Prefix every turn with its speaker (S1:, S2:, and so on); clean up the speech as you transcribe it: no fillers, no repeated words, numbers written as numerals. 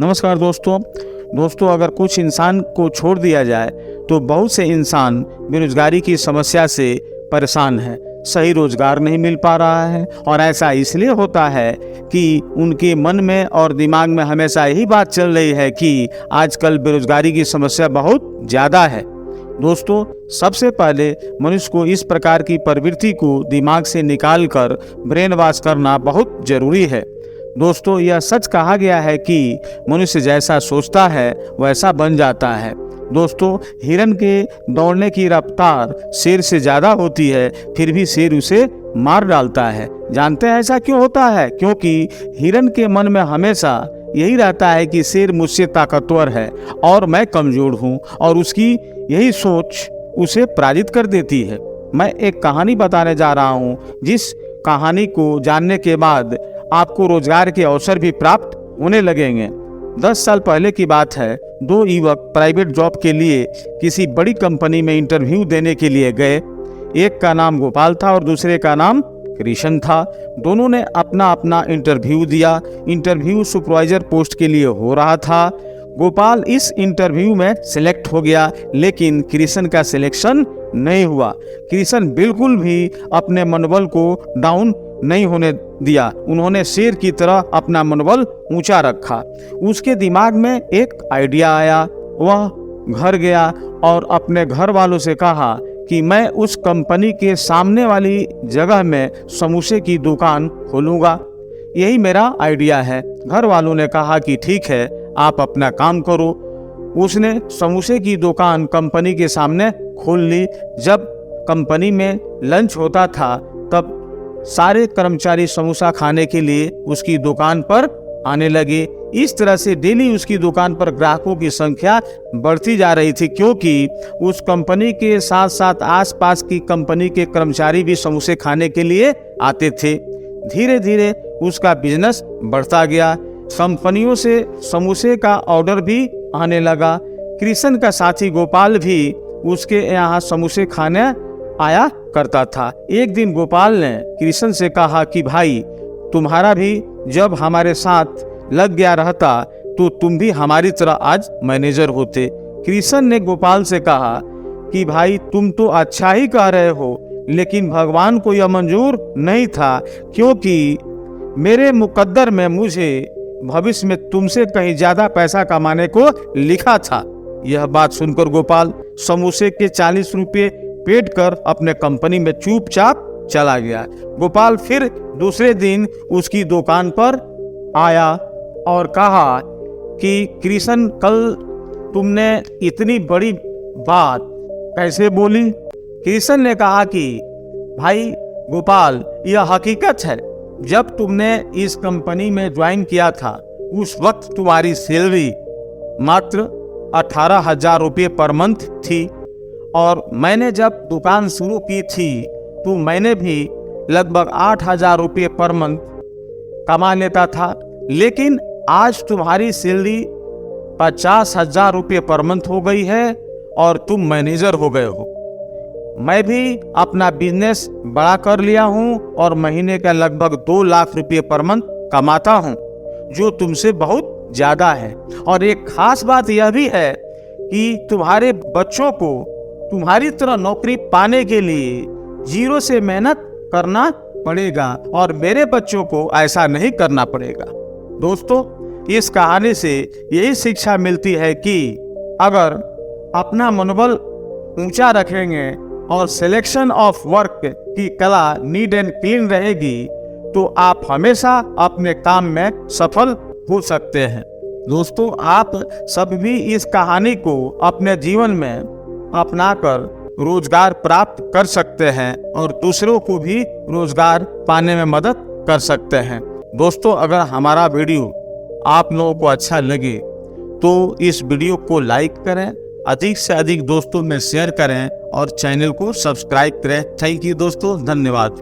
S1: नमस्कार दोस्तों, अगर कुछ इंसान को छोड़ दिया जाए तो बहुत से इंसान बेरोजगारी की समस्या से परेशान हैं। सही रोजगार नहीं मिल पा रहा है और ऐसा इसलिए होता है कि उनके मन में और दिमाग में हमेशा यही बात चल रही है कि आजकल बेरोजगारी की समस्या बहुत ज़्यादा है। दोस्तों, सबसे पहले मनुष्य को इस प्रकार की प्रवृत्ति को दिमाग से निकाल कर ब्रेन वॉश करना बहुत ज़रूरी है। दोस्तों, यह सच कहा गया है कि मनुष्य जैसा सोचता है वैसा बन जाता है। दोस्तों, हिरन के दौड़ने की रफ्तार शेर से ज़्यादा होती है, फिर भी शेर उसे मार डालता है। जानते हैं ऐसा क्यों होता है? क्योंकि हिरन के मन में हमेशा यही रहता है कि शेर मुझसे ताकतवर है और मैं कमज़ोर हूँ, और उसकी यही सोच उसे पराजित कर देती है। मैं एक कहानी बताने जा रहा हूँ, जिस कहानी को जानने के बाद आपको रोजगार के अवसर भी प्राप्त होने लगेंगे। 10 साल पहले की बात है। 2 युवक प्राइवेट जॉब के लिए किसी बड़ी कंपनी में इंटरव्यू देने के लिए गए। एक का नाम गोपाल था और दूसरे का नाम कृष्ण था। दोनों ने अपना अपना इंटरव्यू दिया। इंटरव्यू सुपरवाइजर पोस्ट के लिए हो रहा था। गोपाल इस इंटरव्यू में सिलेक्ट हो गया, लेकिन कृष्ण का सिलेक्शन नहीं हुआ। कृष्ण बिल्कुल भी अपने मनोबल को डाउन नहीं होने दिया। उन्होंने शेर की तरह अपना मनोबल ऊंचा रखा। उसके दिमाग में एक आइडिया आया। वह घर गया और अपने घर वालों से कहा कि मैं उस कंपनी के सामने वाली जगह में समोसे की दुकान खोलूंगा। यही मेरा आइडिया है। घर वालों ने कहा कि ठीक है, आप अपना काम करो। उसने समोसे की दुकान कंपनी के सामने खोल ली। जब कंपनी में लंच होता था तब सारे कर्मचारी समोसा खाने के लिए उसकी दुकान पर आने लगे। इस तरह से डेली उसकी दुकान पर ग्राहकों की संख्या बढ़ती जा रही थी, क्योंकि उस कंपनी के साथ साथ आसपास की कंपनी के कर्मचारी भी समोसे खाने के लिए आते थे। धीरे धीरे उसका बिजनेस बढ़ता गया। कंपनियों से समोसे का ऑर्डर भी आने लगा। कृष्ण का साथी गोपाल भी उसके यहाँ समोसे खाने आया करता था। एक दिन गोपाल ने कृष्ण से कहा कि भाई, तुम्हारा भी जब हमारे साथ लग गया रहता तो तुम भी हमारी तरह आज मैनेजर होते। कृष्ण ने गोपाल से कहा कि भाई, तुम तो अच्छा ही कह रहे हो, लेकिन भगवान को यह मंजूर नहीं था, क्योंकि मेरे मुकद्दर में मुझे भविष्य में तुमसे कहीं ज्यादा पैसा कमाने को लिखा था। यह बात सुनकर गोपाल समोसे के 40 रुपये पेट कर अपने कंपनी में चुपचाप चला गया। गोपाल फिर दूसरे दिन उसकी दुकान पर आया और कहा कि कृष्ण, कल तुमने इतनी बड़ी बात कैसे बोली? कृष्ण ने कहा कि भाई गोपाल, यह हकीकत है। जब तुमने इस कंपनी में ज्वाइन किया था उस वक्त तुम्हारी सैलरी मात्र 18,000 रुपये पर मंथ थी, और मैंने जब दुकान शुरू की थी तो मैंने भी लगभग 8,000 रुपये पर मंथ कमा लेता था। लेकिन आज तुम्हारी सैलरी 50,000 रुपये पर मंथ हो गई है और तुम मैनेजर हो गए हो। मैं भी अपना बिजनेस बड़ा कर लिया हूँ और महीने का लगभग 2 लाख रुपये पर मंथ कमाता हूँ, जो तुमसे बहुत ज़्यादा है। और एक खास बात यह भी है कि तुम्हारे बच्चों को तुम्हारी तरह नौकरी पाने के लिए जीरो से मेहनत करना पड़ेगा, और मेरे बच्चों को ऐसा नहीं करना पड़ेगा। दोस्तों, इस कहानी से यही शिक्षा मिलती है कि अगर अपना मनोबल ऊंचा रखेंगे और सिलेक्शन ऑफ वर्क की कला नीट एंड क्लीन रहेगी तो आप हमेशा अपने काम में सफल हो सकते हैं। दोस्तों, आप सब भी इस कहानी को अपने जीवन में अपनाकर रोजगार प्राप्त कर सकते हैं और दूसरों को भी रोजगार पाने में मदद कर सकते हैं। दोस्तों, अगर हमारा वीडियो आप लोगों को अच्छा लगे तो इस वीडियो को लाइक करें, अधिक से अधिक दोस्तों में शेयर करें और चैनल को सब्सक्राइब करें। थैंक यू दोस्तों, धन्यवाद।